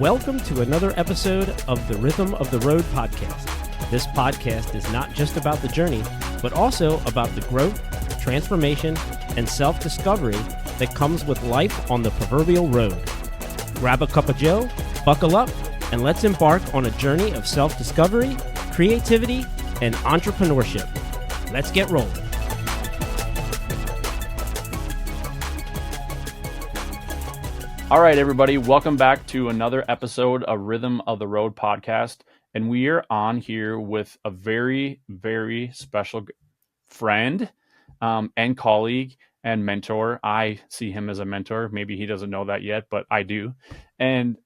Welcome to another episode of the Rhythm of the Road podcast. This podcast is not just about the journey, but also about the growth, transformation, and self-discovery that comes with life on the proverbial road. Grab a cup of joe, buckle up, and let's embark on a journey of self-discovery, creativity, and entrepreneurship. Let's get rolling. All right, everybody, welcome back to another episode of Rhythm of the Road podcast. And we are on here with a very, very special friend and colleague and mentor. I see him as a mentor. Maybe he doesn't know that yet, but I do. And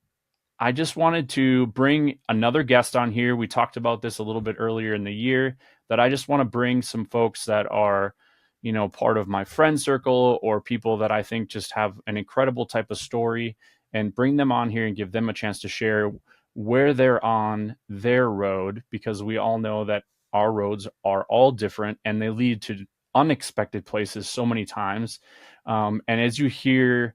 I just wanted to bring another guest on here. We talked about this a little bit earlier in the year, that I just want to bring some folks that are, you know, part of my friend circle or people that I think just have an incredible type of story, and bring them on here and give them a chance to share where they're on their road, because we all know that our roads are all different and they lead to unexpected places so many times. And as you hear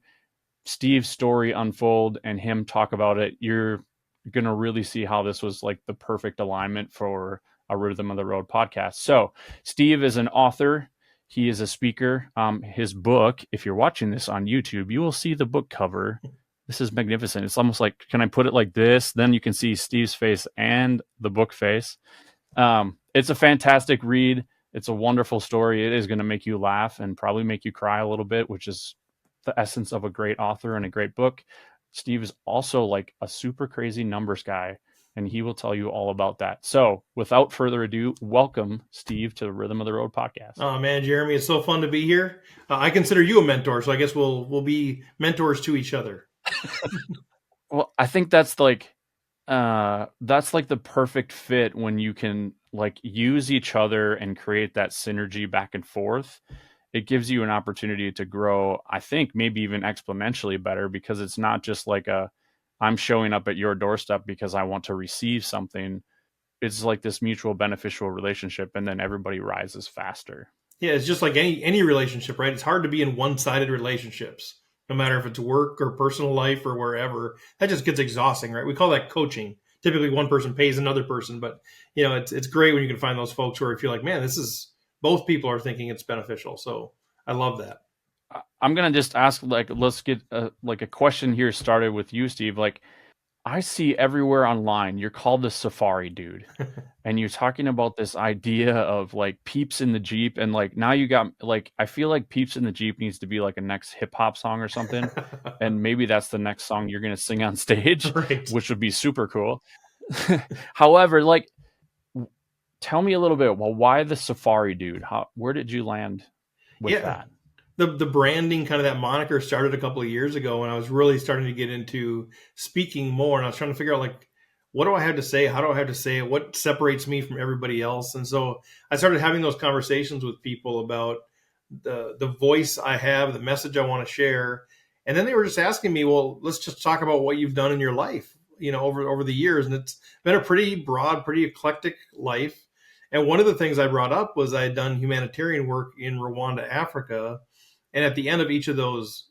Steve's story unfold and him talk about it, you're going to really see how this was like the perfect alignment for a Rhythm of the Road podcast. So Steve is an author. He is a speaker. His book, if you're watching this on YouTube, you will see the book cover. This is magnificent. It's almost like, can I put it like this? Then you can see Steve's face and the book face. It's a fantastic read. It's a wonderful story. It is going to make you laugh and probably make you cry a little bit, which is the essence of a great author and a great book. Steve is also like a super crazy numbers guy, and he will tell you all about that. So without further ado, welcome, Steve, to the Rhythm of the Road podcast. Oh man, Jeremy, it's so fun to be here. I consider you a mentor, so I guess we'll be mentors to each other. Well, I think that's like the perfect fit, when you can like use each other and create that synergy back and forth. It gives you an opportunity to grow, I think, maybe even exponentially better, because it's not just like I'm showing up at your doorstep because I want to receive something. It's like this mutual beneficial relationship, and then everybody rises faster. Yeah, it's just like any relationship, right? It's hard to be in one-sided relationships, no matter if it's work or personal life or wherever. That just gets exhausting, right? We call that coaching. Typically, one person pays another person, but you know, it's great when you can find those folks where you feel like, man, this is, both people are thinking it's beneficial. So I love that. I'm gonna just ask, like, let's get a question here started with you, Steve. Like, I see everywhere online you're called the safari dude, and you're talking about this idea of like peeps in the Jeep, and like now you got like, I feel like peeps in the Jeep needs to be like a next hip hop song or something, and maybe that's the next song you're gonna sing on stage, Right. which would be super cool. However, like, tell me a little bit. Well, why the safari dude? Where did you land with that? The branding, kind of that moniker, started a couple of years ago when I was really starting to get into speaking more, and I was trying to figure out, like, what do I have to say? How do I have to say it? What separates me from everybody else? And so I started having those conversations with people about the voice I have, the message I want to share. And then they were just asking me, well, let's just talk about what you've done in your life, you know, over the years. And it's been a pretty broad, pretty eclectic life. And one of the things I brought up was I had done humanitarian work in Rwanda, Africa. And at the end of each of those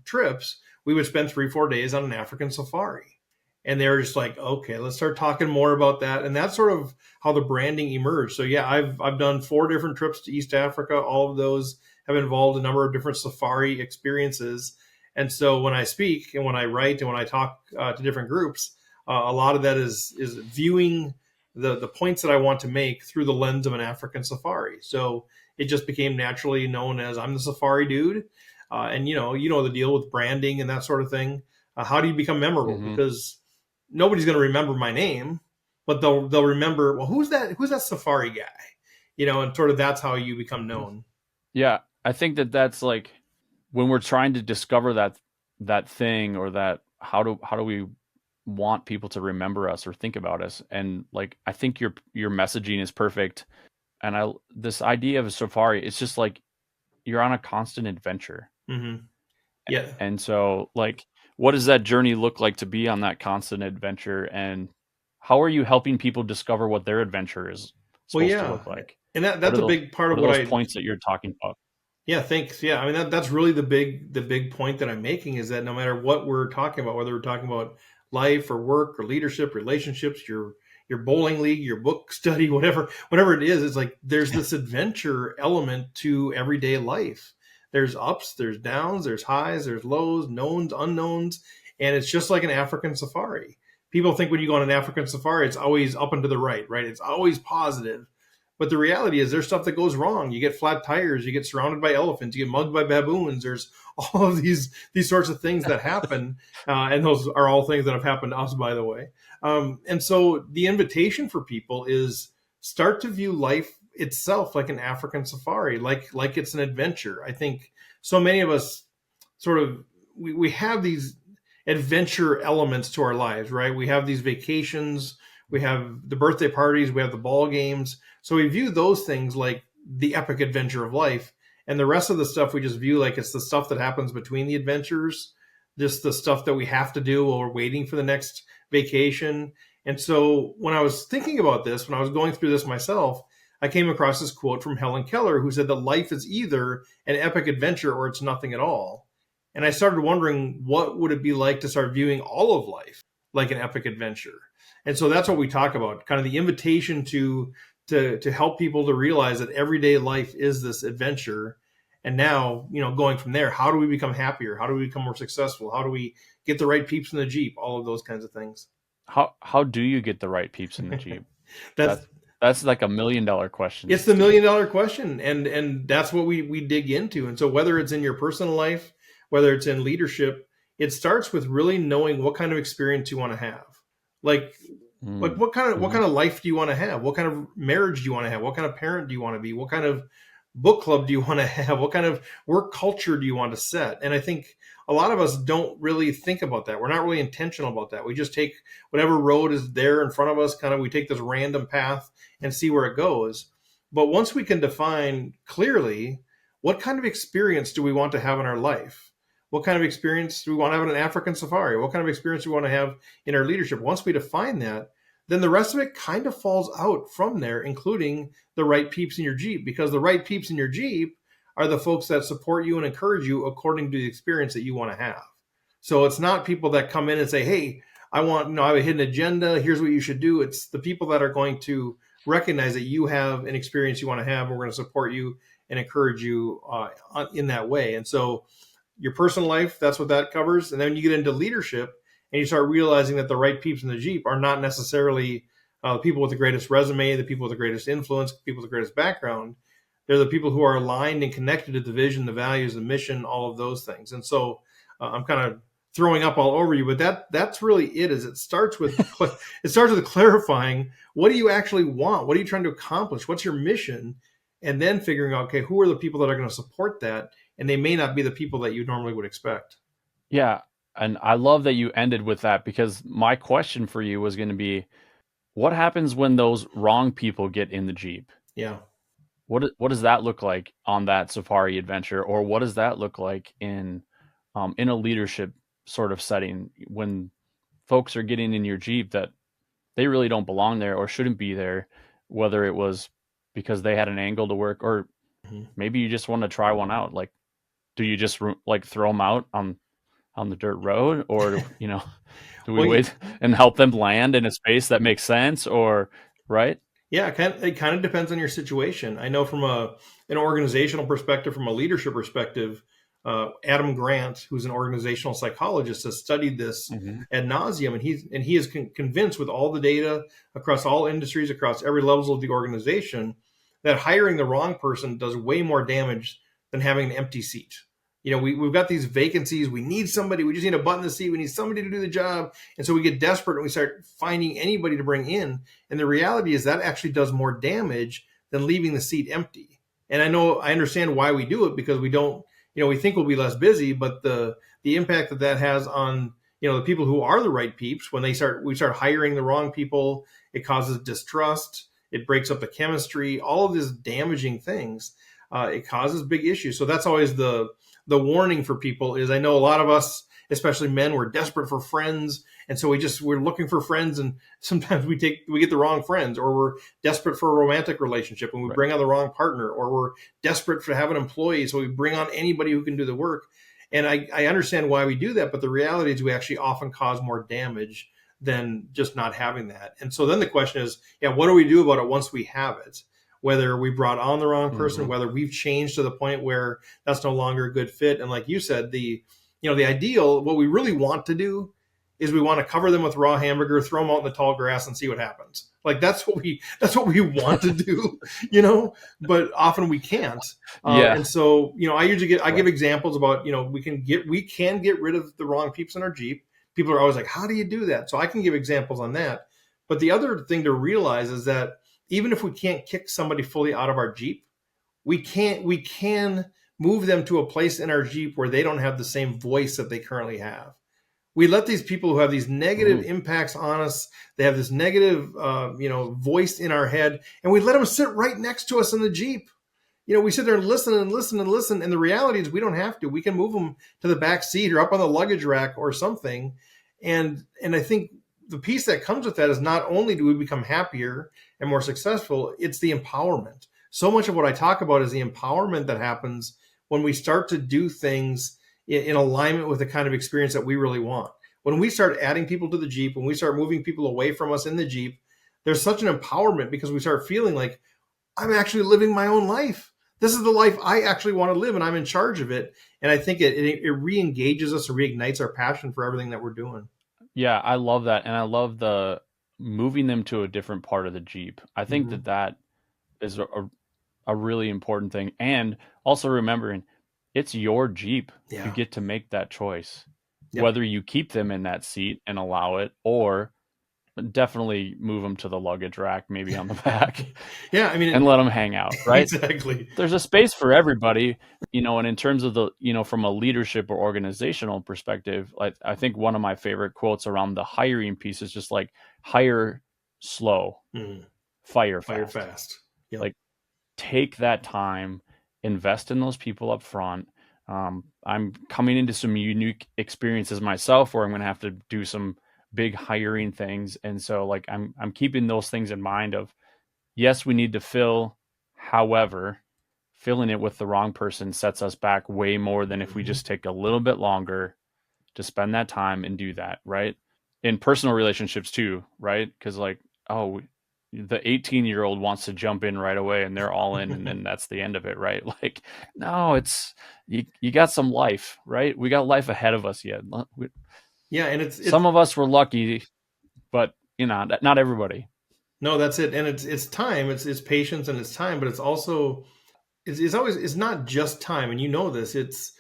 trips, we would spend 3-4 days on an African safari. And they were just like, okay, let's start talking more about that. And that's sort of how the branding emerged. So yeah, I've done 4 different trips to East Africa. All of those have involved a number of different safari experiences. And so when I speak and when I write and when I talk to different groups, a lot of that is viewing the points that I want to make through the lens of an African safari. So it just became naturally known as, I'm the safari dude. And you know the deal with branding and that sort of thing. How do you become memorable? Mm-hmm. Because nobody's going to remember my name, but they'll remember, well, who's that safari guy? You know, and sort of that's how you become known. Yeah, I think that's like, when we're trying to discover that thing, or that how do we want people to remember us or think about us. And like, I think your messaging is perfect. And this idea of a safari, it's just like you're on a constant adventure. Mm-hmm. Yeah. And so like, what does that journey look like to be on that constant adventure? And how are you helping people discover what their adventure is supposed to look like? And that's a big part of what those points that you're talking about. Yeah, thanks. Yeah, I mean that's really the big point that I'm making, is that no matter what we're talking about, whether we're talking about life or work or leadership, relationships, your bowling league, your book study, whatever it is. It's like there's this adventure element to everyday life. There's ups, there's downs, there's highs, there's lows, knowns, unknowns, and it's just like an African safari. People think when you go on an African safari, it's always up and to the right, right? It's always positive. But the reality is there's stuff that goes wrong. You get flat tires, you get surrounded by elephants, you get mugged by baboons. There's all of these sorts of things that happen. And those are all things that have happened to us, by the way. And so the invitation for people is start to view life itself like an African safari, like it's an adventure. I think so many of us sort of, we have these adventure elements to our lives, right? We have these vacations, we have the birthday parties, we have the ball games. So we view those things like the epic adventure of life. And the rest of the stuff we just view like it's the stuff that happens between the adventures, just the stuff that we have to do while we're waiting for the next vacation. And so when I was thinking about this, when I was going through this myself, I came across this quote from Helen Keller, who said that life is either an epic adventure or it's nothing at all. And I started wondering, what would it be like to start viewing all of life like an epic adventure? And so that's what we talk about, kind of the invitation to help people to realize that everyday life is this adventure. And now, going from there, how do we become happier? How do we become more successful? How do we get the right peeps in the Jeep? All of those kinds of things. How do you get the right peeps in the Jeep? That's like $1 million question. It's the $1 million question. And that's what we dig into. And so whether it's in your personal life, whether it's in leadership, it starts with really knowing what kind of experience you want to have. Like what kind of life do you want to have? What kind of marriage do you want to have? What kind of parent do you want to be? What kind of book club do you want to have? What kind of work culture do you want to set? And I think a lot of us don't really think about that. We're not really intentional about that. We just take whatever road is there in front of us, we take this random path and see where it goes. But once we can define clearly, what kind of experience do we want to have in our life? What kind of experience do we want to have in an African safari? What kind of experience do we want to have in our leadership? Once we define that, then the rest of it kind of falls out from there, including the right peeps in your Jeep, because the right peeps in your Jeep are the folks that support you and encourage you according to the experience that you want to have. So it's not people that come in and say, hey, I have a hidden agenda. Here's what you should do. It's the people that are going to recognize that you have an experience you want to have, and we're going to support you and encourage you in that way. And so your personal life, that's what that covers. And then you get into leadership and you start realizing that the right peeps in the Jeep are not necessarily the people with the greatest resume, the people with the greatest influence, people with the greatest background. They're the people who are aligned and connected to the vision, the values, the mission, all of those things. And so I'm kind of throwing up all over you, but that's really it. Is it starts with clarifying, what do you actually want? What are you trying to accomplish? What's your mission? And then figuring out, okay, who are the people that are going to support that? And they may not be the people that you normally would expect. Yeah. And I love that you ended with that, because my question for you was going to be, what happens when those wrong people get in the Jeep? Yeah. What does that look like on that safari adventure? Or what does that look like in a leadership sort of setting when folks are getting in your Jeep that they really don't belong there or shouldn't be there, whether it was because they had an angle to work, or maybe you just want to try one out. Like, do you just like throw them out on the dirt road, or do we wait and help them land in a space that makes sense, or right? Yeah, it kind of depends on your situation. I know from an organizational perspective, from a leadership perspective, Adam Grant, who's an organizational psychologist, has studied this ad nauseum, and he is convinced with all the data across all industries, across every level of the organization, that hiring the wrong person does way more damage than having an empty seat. We've got these vacancies. We need somebody. We just need a butt in the seat. We need somebody to do the job. And so we get desperate and we start finding anybody to bring in. And the reality is that actually does more damage than leaving the seat empty. And I understand why we do it, because we don't, we think we'll be less busy, but the impact that has on, the people who are the right peeps, when we start hiring the wrong people, it causes distrust. It breaks up the chemistry, all of these damaging things. It causes big issues. So that's always the warning for people. Is I know a lot of us, especially men, we're desperate for friends. And so we're looking for friends, and sometimes we get the wrong friends, or we're desperate for a romantic relationship and we bring on the wrong partner, or we're desperate to have an employee. So we bring on anybody who can do the work. And I understand why we do that, but the reality is we actually often cause more damage than just not having that. And so then the question is, what do we do about it once we have it? Whether we brought on the wrong person, whether we've changed to the point where that's no longer a good fit. And like you said, the ideal, what we really want to do is we want to cover them with raw hamburger, throw them out in the tall grass and see what happens. Like that's what we want to do, but often we can't. And so, I usually I give examples about, we can get rid of the wrong peeps in our Jeep. People are always like, how do you do that? So I can give examples on that. But the other thing to realize is that even if we can't kick somebody fully out of our Jeep, we can move them to a place in our Jeep where they don't have the same voice that they currently have. We let these people who have these negative impacts on us, they have this negative, voice in our head, and we let them sit right next to us in the Jeep. We sit there and listen and listen and listen. And the reality is we don't have to. We can move them to the back seat or up on the luggage rack or something. And I think the piece that comes with that is not only do we become happier and more successful, it's the empowerment. So much of what I talk about is the empowerment that happens when we start to do things in alignment with the kind of experience that we really want. When we start adding people to the Jeep, when we start moving people away from us in the Jeep, there's such an empowerment because we start feeling like I'm actually living my own life. This is the life I actually want to live and I'm in charge of it. And I think it re-engages us or reignites our passion for everything that we're doing. Yeah, I love that. And I love the moving them to a different part of the Jeep. I think that is a really important thing. And also remembering it's your Jeep. Yeah. You get to make that choice, Yep. whether you keep them in that seat and allow it, or definitely move them to the luggage rack, maybe on the back. Yeah, I mean, and let them hang out, right? Exactly. There's a space for everybody, and in terms of the, from a leadership or organizational perspective, like I think one of my favorite quotes around the hiring piece is just like hire slow, fire fast. Yep. Like take that time, invest in those people up front. I'm coming into some unique experiences myself where I'm going to have to do some big hiring things. And so like, I'm keeping those things in mind of, yes, we need to fill. However, filling it with the wrong person sets us back way more than if we just take a little bit longer to spend that time and do that, right? In personal relationships too, right? Because like, the 18-year-old wants to jump in right away and they're all in and then that's the end of it, right? Like, no, it's you got some life, right? We got life ahead of us yet. Yeah, and it's some of us were lucky, but not everybody. No, that's it. And it's time, it's patience and it's time, but it's also it's not just time. And this, it's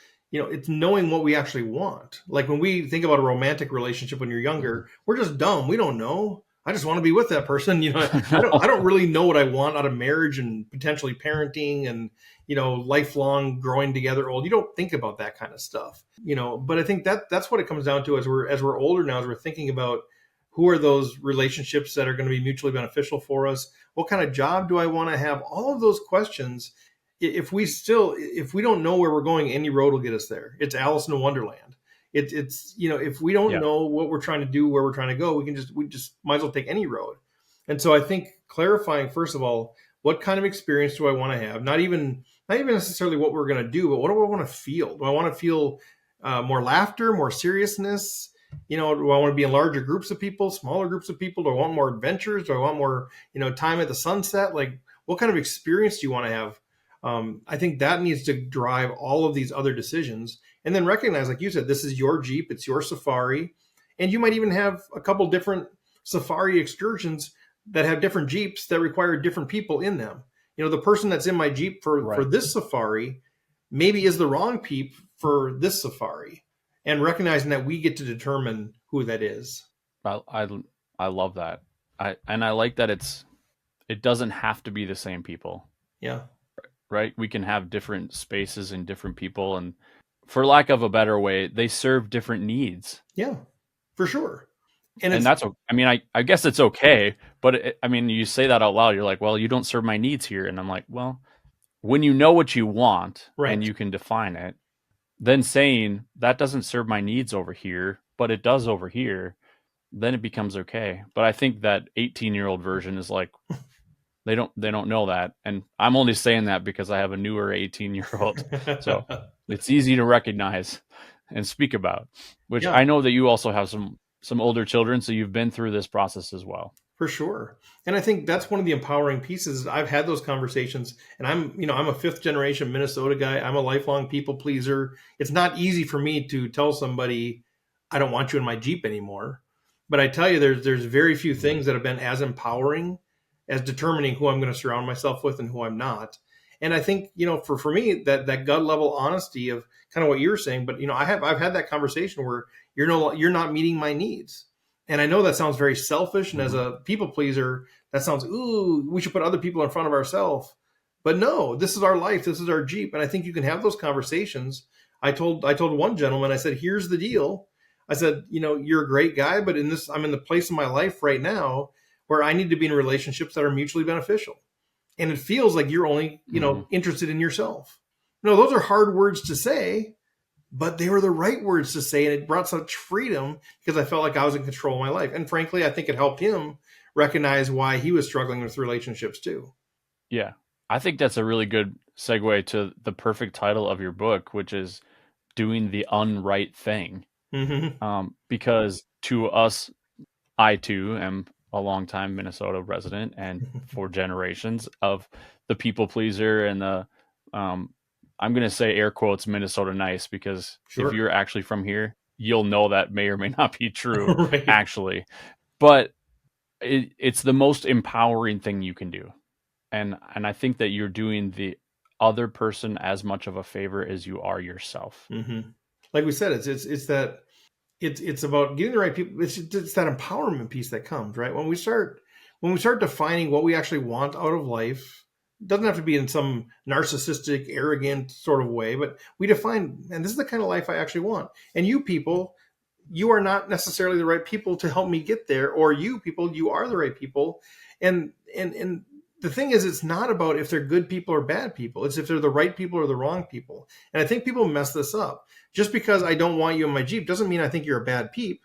knowing what we actually want. Like when we think about a romantic relationship when you're younger, we're just dumb. We don't know. I just want to be with that person. I don't really know what I want out of marriage and potentially parenting and, lifelong growing together old. You don't think about that kind of stuff, but I think that's what it comes down to as we're older now, as we're thinking about who are those relationships that are going to be mutually beneficial for us? What kind of job do I want to have? All of those questions, if we don't know where we're going, any road will get us there. It's Alice in Wonderland. It's if we don't know what we're trying to do, where we're trying to go, we just might as well take any road. And so I think clarifying, first of all, what kind of experience do I want to have? Not even necessarily what we're going to do, but what do I want to feel? Do I want to feel more laughter, more seriousness? Do I want to be in larger groups of people, smaller groups of people? Do I want more adventures? Do I want more, time at the sunset? Like, what kind of experience do you want to have? I think that needs to drive all of these other decisions. And then recognize, like you said, this is your Jeep, it's your safari. And you might even have a couple different safari excursions that have different Jeeps that require different people in them. The person that's in my Jeep for this safari maybe is the wrong peep for this safari. And recognizing that we get to determine who that is. I love that. I like that it doesn't have to be the same people. Yeah. Right? We can have different spaces and different people, and for lack of a better way, they serve different needs. Yeah, for sure. And that's, I guess it's okay, but you say that out loud, you're like, well, you don't serve my needs here. And I'm like, well, when you know what you want and you can define it, then saying that doesn't serve my needs over here, but it does over here, then it becomes okay. But I think that 18-year-old version is like, they don't know that. And I'm only saying that because I have a newer 18-year-old. So It's easy to recognize and speak about, which Yeah. I know that you also have some older children, so you've been through this process as well. For sure. And I think that's one of the empowering pieces. I've had those conversations, and I'm a fifth generation Minnesota guy. I'm a lifelong people pleaser. It's not easy for me to tell somebody I don't want you in my Jeep anymore. But I tell you, there's very few things that have been as empowering as determining who I'm going to surround myself with and who I'm not. And I think, for me, that gut level honesty of kind of what you're saying, but I've had that conversation where you're not meeting my needs. And I know that sounds very selfish. And as a people pleaser, that sounds, ooh, we should put other people in front of ourselves. But no, this is our life. This is our Jeep. And I think you can have those conversations. I told one gentleman, I said, here's the deal. I said, you're a great guy, but I'm in the place in my life right now where I need to be in relationships that are mutually beneficial. And it feels like you're only, interested in yourself. No, those are hard words to say, but they were the right words to say, and it brought such freedom because I felt like I was in control of my life. And frankly, I think it helped him recognize why he was struggling with relationships too. Yeah. I think that's a really good segue to the perfect title of your book, which is Doing the Unright Thing. Because to us, I too am a longtime Minnesota resident and for generations of the people pleaser and the I'm going to say air quotes Minnesota nice, because Sure. if you're actually from here, you'll know that may or may not be true Right. actually. But it's the most empowering thing you can do. And I think that you're doing the other person as much of a favor as you are yourself. Like we said, it's about getting the right people. It's that empowerment piece that comes, right? When we start defining what we actually want out of life, it doesn't have to be in some narcissistic, arrogant sort of way, but we define, and this is the kind of life I actually want. And you people, you are not necessarily the right people to help me get there, or you people, you are the right people. And the thing is, it's not about if they're good people or bad people. It's if they're the right people or the wrong people. And I think people mess this up. Just because I don't want you in my Jeep doesn't mean I think you're a bad peep.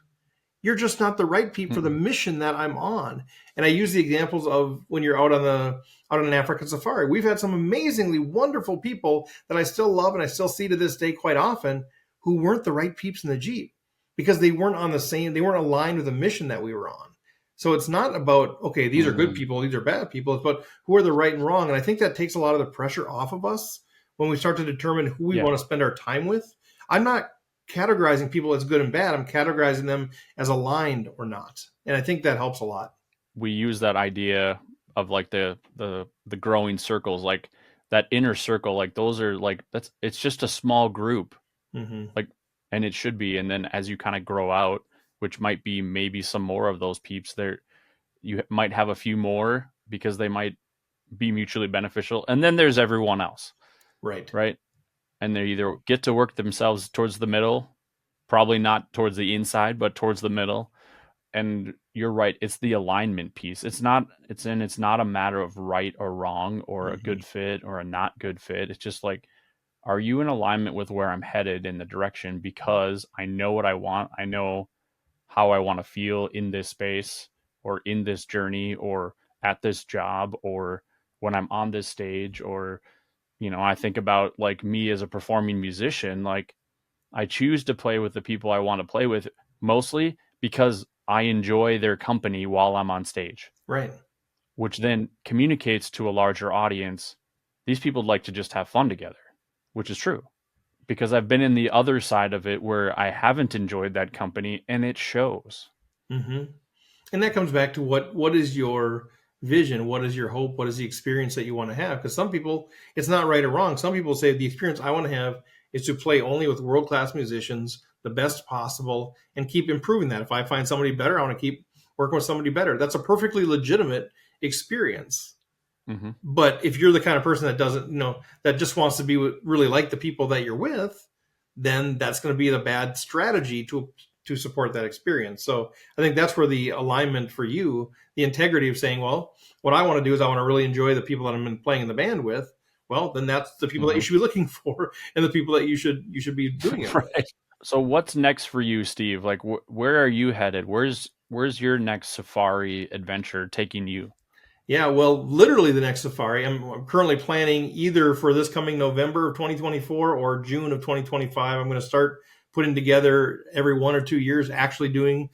You're just not the right peep for the mission that I'm on. And I use the examples of when you're out on an African safari. We've had some amazingly wonderful people that I still love and I still see to this day quite often who weren't the right peeps in the Jeep because they weren't aligned with the mission that we were on. So it's not about, okay, these are good people, these are bad people. It's about who are the right and wrong. And I think that takes a lot of the pressure off of us when we start to determine who we want to spend our time with. I'm not categorizing people as good and bad. I'm categorizing them as aligned or not. And I think that helps a lot. We use that idea of like the growing circles, like that inner circle, like those are like, it's just a small group, like, and it should be. And then as you kind of grow out, which might be maybe some more of those peeps there, you might have a few more because they might be mutually beneficial. And then there's everyone else. Right. And they either get to work themselves towards the middle, probably not towards the inside, but towards the middle. And you're right. It's the alignment piece. It's not a matter of right or wrong or a good fit or a not good fit. It's just like, are you in alignment with where I'm headed in the direction? Because I know what I want. I know how I want to feel in this space or in this journey or at this job or when I'm on this stage. Or, I think about like me as a performing musician, like I choose to play with the people I want to play with mostly because I enjoy their company while I'm on stage. Right. Which then communicates to a larger audience. These people like to just have fun together, which is true. Because I've been in the other side of it where I haven't enjoyed that company and it shows. And that comes back to what is your vision? What is your hope? What is the experience that you want to have? Because some people, it's not right or wrong. Some people say the experience I want to have is to play only with world-class musicians, the best possible, and keep improving that. If I find somebody better, I want to keep working with somebody better. That's a perfectly legitimate experience. But if you're the kind of person that doesn't, that just wants to be really like the people that you're with, then that's going to be the bad strategy to support that experience. So I think that's where the alignment for you, the integrity of saying, well, what I want to do is I want to really enjoy the people that I'm playing in the band with. Well, then that's the people that you should be looking for and the people that you should be doing it with. So what's next for you, Steve? Like, where are you headed? Where's your next safari adventure taking you? Yeah, well, literally the next safari. I'm currently planning either for this coming November of 2024 or June of 2025. I'm going to start putting together every 1 or 2 years, actually doing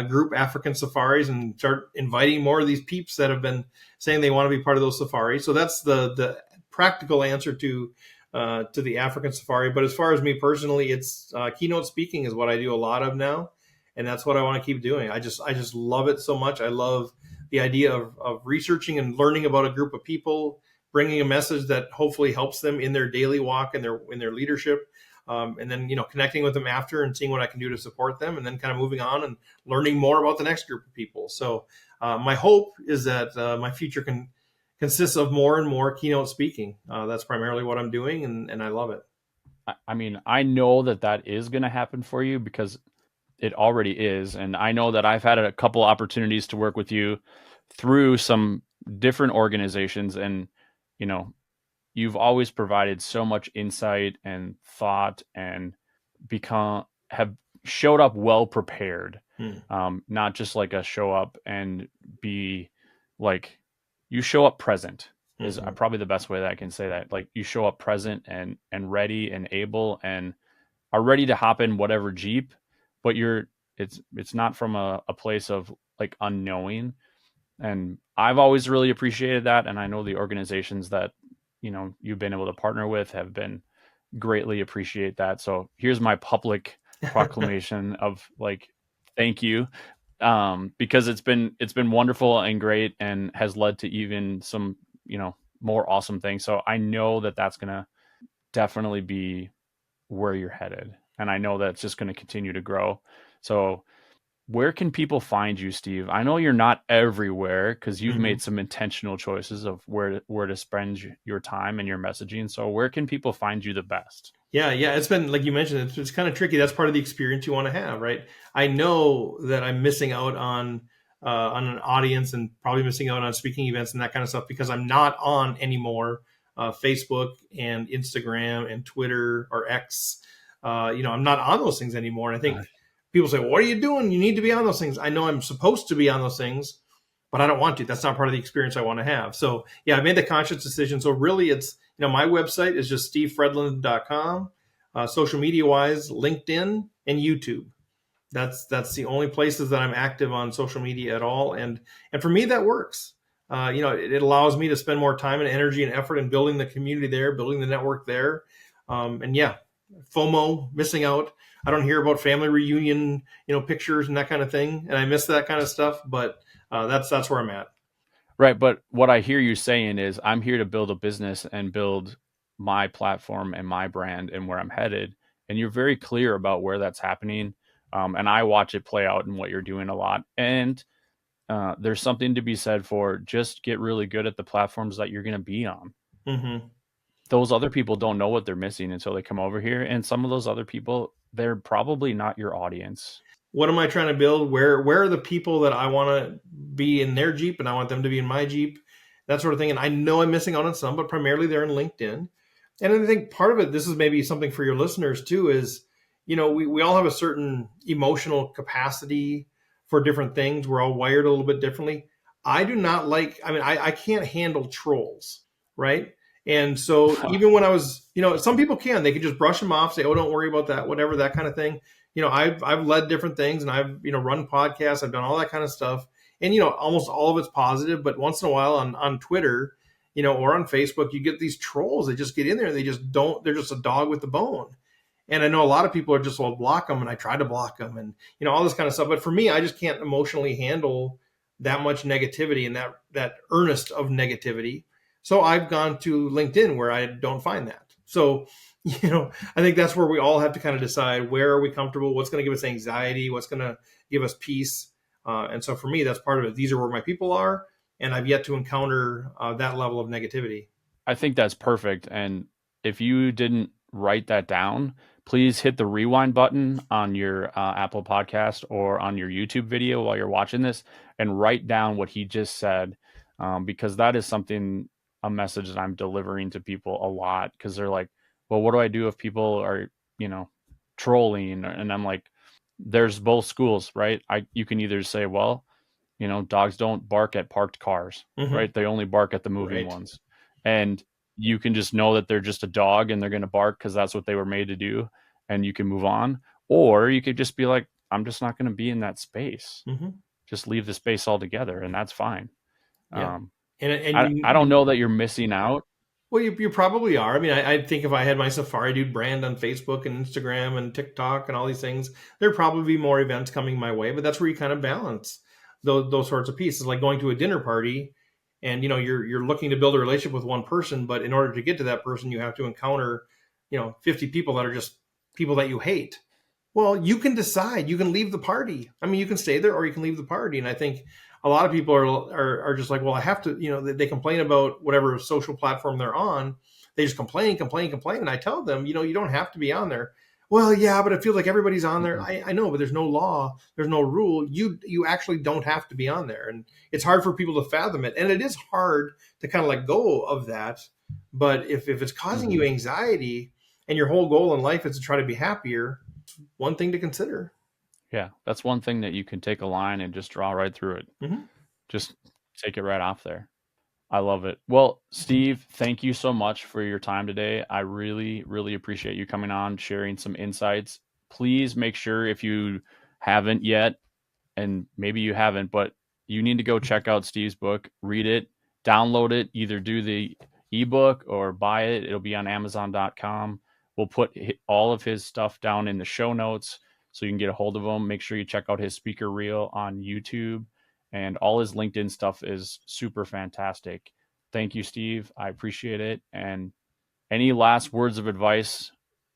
group African safaris and start inviting more of these peeps that have been saying they want to be part of those safaris. So that's the practical answer to the African safari. But as far as me personally, it's keynote speaking is what I do a lot of now, and that's what I want to keep doing. I just love it so much. I love the idea of researching and learning about a group of people, bringing a message that hopefully helps them in their daily walk and in their leadership, and then connecting with them after and seeing what I can do to support them, and then kind of moving on and learning more about the next group of people. So my hope is that my future can consists of more and more keynote speaking. That's primarily what I'm doing, and I love it. I mean, I know that that is going to happen for you because it already is. And I know that I've had a couple opportunities to work with you through some different organizations. And, you know, you've always provided so much insight and thought and have showed up well prepared. Hmm. Not just like a show up and be like, you show up present is Mm-hmm. probably the best way that I can say that. Like you show up present and ready and able and are ready to hop in whatever Jeep, but it's not from a place of like unknowing. And I've always really appreciated that. And I know the organizations that, you've been able to partner with have been greatly appreciate that. So here's my public proclamation of like, thank you. Because it's been wonderful and great and has led to even some, more awesome things. So I know that that's going to definitely be where you're headed. And I know that's just going to continue to grow. So where can people find you, Steve? I know you're not everywhere because you've Mm-hmm. made some intentional choices of where to spend your time and your messaging. So where can people find you the best? Yeah. It's been like you mentioned. It's kind of tricky. That's part of the experience you want to have, right? I know that I'm missing out on an audience and probably missing out on speaking events and that kind of stuff because I'm not on anymore Facebook and Instagram and Twitter or X. I'm not on those things anymore. And I think people say, well, "What are you doing? You need to be on those things." I know I'm supposed to be on those things, but I don't want to. That's not part of the experience I want to have. So yeah, I made the conscious decision. So really, it's my website is just stevefredlund.com. Social media wise, LinkedIn and YouTube. That's the only places that I'm active on social media at all, and for me that works. It allows me to spend more time and energy and effort in building the community there, building the network there, and yeah, FOMO, missing out. I don't hear about family reunion, pictures and that kind of thing, and I miss that kind of stuff. But that's where I'm at. Right. But what I hear you saying is I'm here to build a business and build my platform and my brand and where I'm headed. And you're very clear about where that's happening. And I watch it play out in what you're doing a lot. And there's something to be said for just get really good at the platforms that you're going to be on. Mm-hmm. Those other people don't know what they're missing until they come over here. And some of those other people, they're probably not your audience. What am I trying to build? Where are the people that I want to be in their Jeep and I want them to be in my Jeep? That sort of thing. And I know I'm missing out on some, but primarily they're in LinkedIn. And I think part of it, this is maybe something for your listeners too, is, we all have a certain emotional capacity for different things. We're all wired a little bit differently. I do not I can't handle trolls, right? And so even when I was, some people they can just brush them off, say, oh, don't worry about that, whatever, that kind of thing. I've led different things and I've, run podcasts, I've done all that kind of stuff. And, almost all of it's positive, but once in a while on Twitter, or on Facebook, you get these trolls that just get in there and they're just a dog with the bone. And I know a lot of people are just, well, block them. And I try to block them and, all this kind of stuff. But for me, I just can't emotionally handle that much negativity and that earnest of negativity. So I've gone to LinkedIn where I don't find that. So, I think that's where we all have to kind of decide where are we comfortable, what's going to give us anxiety, what's going to give us peace. And so for me, that's part of it. These are where my people are. And I've yet to encounter that level of negativity. I think that's perfect. And if you didn't write that down, please hit the rewind button on your Apple podcast or on your YouTube video while you're watching this and write down what he just said, because that is a message that I'm delivering to people a lot because they're like, well, what do I do if people are, trolling? And I'm like, there's both schools, right? You can either say, well, dogs don't bark at parked cars, right? They only bark at the moving ones. And you can just know that they're just a dog and they're going to bark because that's what they were made to do. And you can move on. Or you could just be like, I'm just not going to be in that space. Just leave the space altogether. And that's fine. Yeah. I don't know that you're missing out. Well, you probably are. I mean, I think if I had my Safari Dude brand on Facebook and Instagram and TikTok and all these things, there'd probably be more events coming my way. But that's where you kind of balance those sorts of pieces, like going to a dinner party, and you're looking to build a relationship with one person, but in order to get to that person, you have to encounter 50 people that are just people that you hate. Well, you can decide. You can leave the party. I mean, you can stay there or you can leave the party. And I think a lot of people are just like, well, I have to, they complain about whatever social platform they're on. They just complain. And I tell them, you don't have to be on there. Well, yeah, but it feels like everybody's on there. I know, but there's no law. There's no rule. You actually don't have to be on there. And it's hard for people to fathom it. And it is hard to kind of let go of that. But if it's causing you anxiety and your whole goal in life is to try to be happier, it's one thing to consider. Yeah, that's one thing that you can take a line and just draw right through it. Just take it right off there. I love it. Well, Steve, thank you so much for your time today. I really, really appreciate you coming on, sharing some insights. Please make sure, if you haven't yet, and maybe you haven't, but you need to go check out Steve's book, read it, download it, either do the ebook or buy it. It'll be on Amazon.com. We'll put all of his stuff down in the show notes so you can get a hold of him. Make sure you check out his speaker reel on YouTube, and all his LinkedIn stuff is super fantastic. Thank you, Steve. I appreciate it. And any last words of advice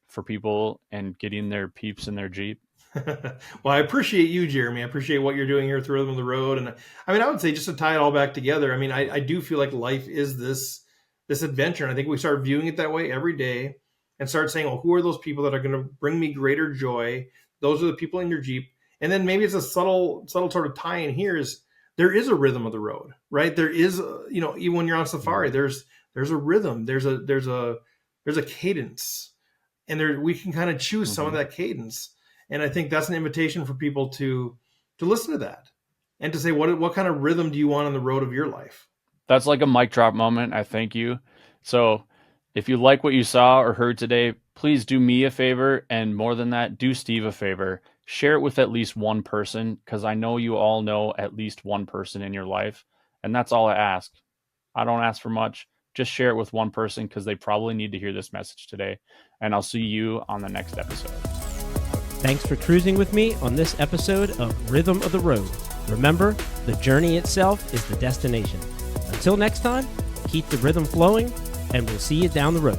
for people and getting their peeps in their Jeep? Well, I appreciate you, Jeremy. I appreciate what you're doing here through Rhythm of the Road. And I mean, I would say, just to tie it all back together, I mean, I do feel like life is this adventure. And I think we start viewing it that way every day and start saying, well, who are those people that are going to bring me greater joy? Those are the people in your Jeep. And then maybe it's a subtle sort of tie in here is there is a rhythm of the road, right? There is, even when you're on safari, there's a rhythm, there's a cadence, and we can kind of choose some of that cadence. And I think that's an invitation for people to listen to that and to say, what kind of rhythm do you want on the road of your life? That's like a mic drop moment. I thank you. So if you like what you saw or heard today, please do me a favor. And more than that, do Steve a favor. Share it with at least one person, because I know you all know at least one person in your life. And that's all I ask. I don't ask for much. Just share it with one person, because they probably need to hear this message today. And I'll see you on the next episode. Thanks for cruising with me on this episode of Rhythm of the Road. Remember, the journey itself is the destination. Until next time, keep the rhythm flowing, and we'll see you down the road.